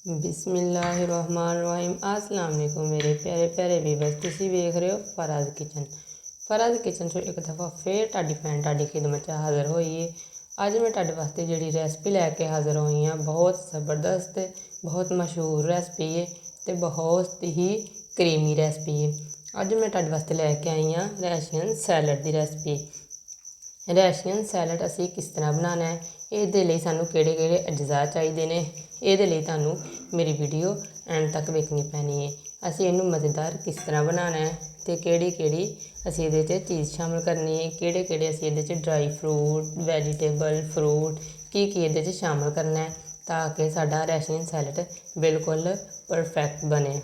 बिस्मिल्लाहिर्रहमानिर्रहीम। अस्सलाम वालेकुम मेरे प्यारे प्यारे व्यूअर्स, तुसी वेख रहे हो फराज किचन। फराज किचन चो एक दफ़ा फिर तुहाडी भैन तुहाडी खिदमत च हाज़र होई है। अज मैं तुहाडे वास्ते जिहड़ी रेसिपी लैके हाज़र होई हाँ, बहुत ज़बरदस्त, बहुत मशहूर रेसिपी है तो बहुत ही क्रीमी रेसिपी है। अज मैं तुहाडे वास्ते लैके आई हाँ रशियन सैलड की रेसिपी। रशियन सैलड असी किस तरह बनाना है, ये सानू किहड़े अज्जा चाहिए ने, ये तुहानू मेरी वीडियो एंड तक वेखनी पैनी है। असी इनू मज़ेदार किस तरह बनाना है तो किहड़ी असी ये चीज़ शामिल करनी है, किहड़े असी ये ड्राई फ्रूट वैजीटेबल फ्रूट की ये शामिल करना है ताकि साडा रशियन सैलड बिल्कुल परफेक्ट बने।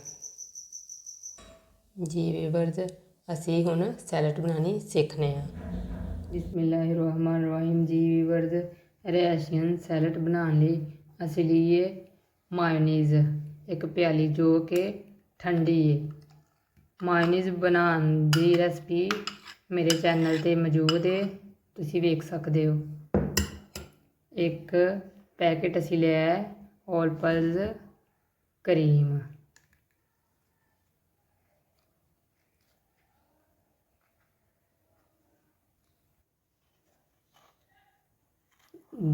जी व्यूअर्स, असी हुण सैलड बनानी सीखने हैं। बिस्मिल्लाहिर्रहमानिर्रहीम। जी व्यूअर्स, रशियन सैलड बनाने लई असी लीए मायोनीज़ एक प्याली जो कि ठंडी है। मायोनीज़ बनाने की रेसिपी मेरे चैनल पर मौजूद है, तुसी वेख सकते हो। एक पैकेट असी लिया है ऑलपल्स क्रीम,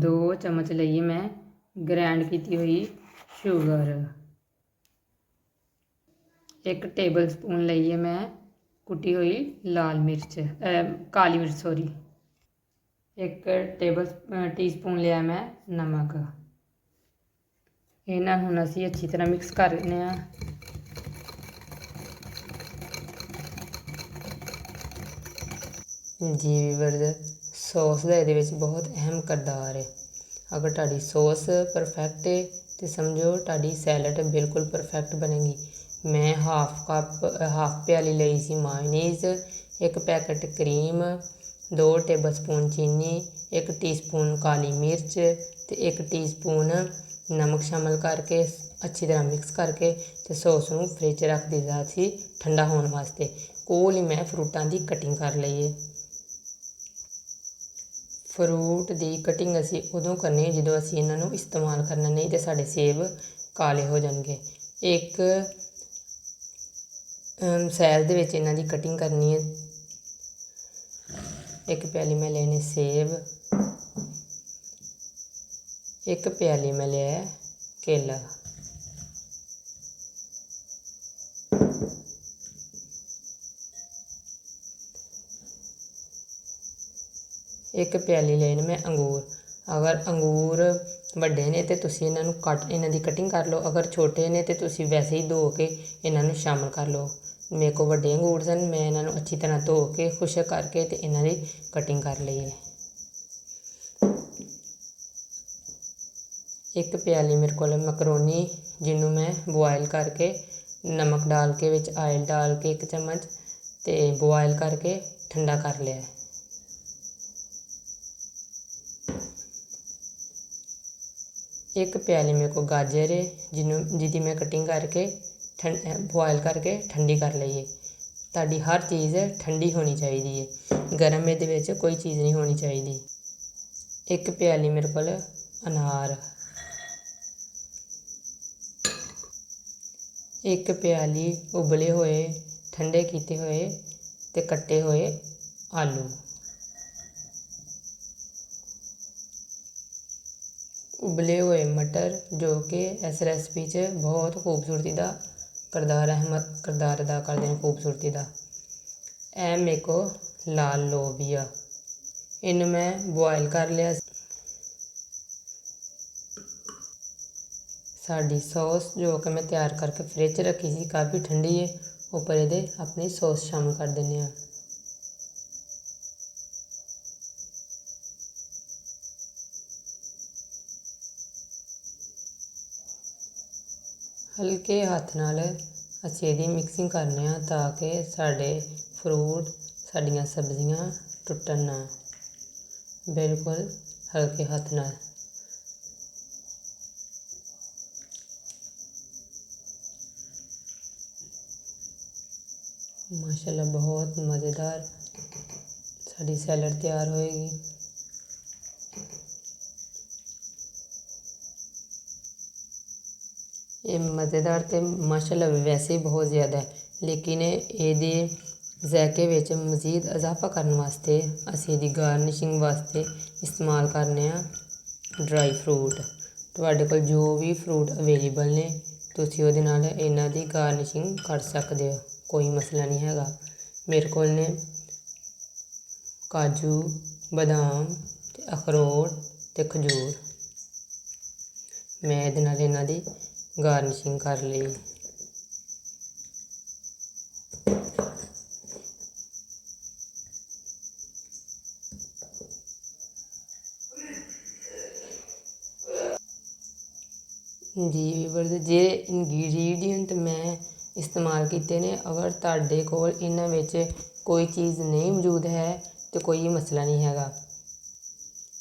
दो चम्मच लिए मैं ग्रैंड की हुई शुगर, एक टेबल स्पून लिए मैं कुटी हुई लाल मिर्च काली मिर्च सॉरी, एक टी स्पून लिया मैं नमक। इन्हां हुण असीं अच्छी तरह मिक्स कर लेने आ। जी व्यूअर्स, सॉस का ये बहुत अहम किरदार है। अगर तुहाडी सॉस परफेक्ट है तो समझो तुहाडी सैलड बिल्कुल परफेक्ट बनेगी। मैं हाफ प्याली लई सी मायोनीज़, एक पैकेट क्रीम, 2 टेबल स्पून चीनी, 1 टीस्पून काली मिर्च तो 1 टीस्पून नमक शामिल करके अच्छी तरह मिक्स करके तो सॉस नूं फ्रिज रख दिता सी ठंडा होने वास्ते। कोल ही मैं फ्रूटां की कटिंग कर लई है। फ्रूट की कटिंग असी उदों करनी है जो असी इन्हों इस्तेमाल करना, नहीं तो साढ़े सेब काले हो जाएंगे। एक सैल दे विच इन्हां दी कटिंग करनी है। एक प्याली मैं लेने सेब, एक प्याली मैं लिया है केला, एक प्याली लेने मैं अंगूर। अगर अंगूर वड्डे ने तो तुसी इन्हां इन्हां दी कटिंग कर लो, अगर छोटे ने तो तुसी वैसे ही धो के इन्हां शामिल कर लो। मेरे को वड्डे अंगूर सन, मैं इन्हां अच्छी तरह धो के खुश्क करके तो इन्हां दी कटिंग कर ली है। एक प्याली मेरे को मकरोनी जिन्हों मैं बॉयल करके नमक डाल के विच आयल डाल के 1 चम्मच तो बॉयल करके ठंडा कर लिया। एक प्याली मेरे को गाजर है जिसकी मैं कटिंग करके बॉयल करके ठंडी कर ली है। ताड़ी हर चीज़ ठंडी होनी चाहिए है, गर्म ये कोई चीज़ नहीं होनी चाहिए। एक प्याली मेरे को अनार, एक प्याली उबले हुए ठंडे किए हुए तो कट्टे हुए आलू, उबले हुए मटर जो कि इस रेसिपी च बहुत खूबसूरती का किरदार अदा करते हैं, खूबसूरती का। ए मेरे को लाल लोबिया, इन मैं बॉयल कर लिया। साड़ी सॉस जो कि मैं तैयार करके फ्रिज रखी सी काफ़ी ठंडी है, उपर ये अपनी सॉस शामिल कर देने। हल्के हथ नाल असीं इहदी मिक्सिंग करने ताकि साढ़े फ्रूट साड़ियाँ सब्जियाँ टुटन ना, बिल्कुल हल्के हथ नाल। माशाल्लाह बहुत मज़ेदार साड़ी सैलड तैयार होएगी। ਇਹ ਮਜ਼ੇਦਾਰ ਤੇ ਮਾਸ਼ਾਅੱਲਾ ਵੈਸੇ ਬਹੁਤ ਜ਼ਿਆਦਾ ਹੈ, ਲੇਕਿਨ ਇਹਦੇ ਜ਼ਾਇਕੇ ਵਿੱਚ ਮਜ਼ੀਦ ਇਜ਼ਾਫਾ ਕਰਨ ਵਾਸਤੇ ਅਸੀਂ ਇਹਦੀ ਗਾਰਨਿਸ਼ਿੰਗ ਵਾਸਤੇ ਇਸਤੇਮਾਲ ਕਰਨੇ ਆ ਡਰਾਈ ਫਰੂਟ। ਤੁਹਾਡੇ ਕੋਲ ਜੋ ਵੀ ਫਰੂਟ ਅਵੇਲੇਬਲ ਨੇ ਤੁਸੀਂ ਉਹਦੇ ਨਾਲ ਇਹਨਾਂ ਦੀ ਗਾਰਨਿਸ਼ਿੰਗ ਕਰ ਸਕਦੇ ਹੋ, ਕੋਈ ਮਸਲਾ ਨਹੀਂ ਹੈਗਾ। ਮੇਰੇ ਕੋਲ ਨੇ ਕਾਜੂ, ਬਦਾਮ ਤੇ ਅਖਰੋਟ ਤੇ ਖਜੂਰ। ਮੈਂ ਇਹਦੇ ਨਾਲ ਇਹਨਾਂ ਦੀ ਗਾਰਨਿਸ਼ਿੰਗ ਕਰ ਲਈ। ਜੀ ਵੀਵਰਸ, ਜੇ ਇੰਗਰੀਡੀਅੰਟ ਮੈਂ ਇਸਤੇਮਾਲ ਕੀਤੇ ਨੇ, ਅਗਰ ਤੁਹਾਡੇ ਕੋਲ ਇਹਨਾਂ ਵਿੱਚ ਕੋਈ ਚੀਜ਼ ਨਹੀਂ ਮੌਜੂਦ ਹੈ ਤਾਂ ਕੋਈ ਮਸਲਾ ਨਹੀਂ ਹੈਗਾ।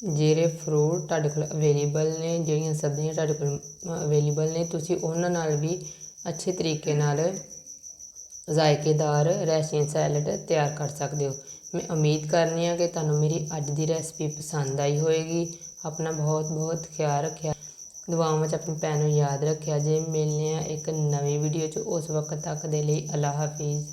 ਜਿਹੜੇ ਫਰੂਟ ਤੁਹਾਡੇ ਕੋਲ ਅਵੇਲੇਬਲ ਨੇ, ਜਿਹੜੀਆਂ ਸਬਜ਼ੀਆਂ ਤੁਹਾਡੇ ਕੋਲ ਅਵੇਲੇਬਲ ਨੇ, ਤੁਸੀਂ ਉਹਨਾਂ ਨਾਲ ਵੀ ਅੱਛੇ ਤਰੀਕੇ ਨਾਲ ਜ਼ਾਇਕੇਦਾਰ ਰੈਸ਼ੀਅਨ ਸੈਲਡ ਤਿਆਰ ਕਰ ਸਕਦੇ ਹੋ। ਮੈਂ ਉਮੀਦ ਕਰਨੀ ਆ ਕਿ ਤੁਹਾਨੂੰ ਮੇਰੀ ਅੱਜ ਦੀ ਰੈਸਪੀ ਪਸੰਦ ਆਈ ਹੋਏਗੀ। ਆਪਣਾ ਬਹੁਤ ਬਹੁਤ ਖਿਆਲ ਰੱਖਿਆ, ਦੁਆਵਾਂ 'ਚ ਆਪਣੀ ਭੈਣ ਨੂੰ ਯਾਦ ਰੱਖਿਆ ਜੇ। ਮਿਲਦੇ ਹਾਂ ਇੱਕ ਨਵੀਂ ਵੀਡੀਓ 'ਚ, ਉਸ ਵਕਤ ਤੱਕ ਦੇ ਲਈ ਅੱਲਾ ਹਾਫਿਜ਼।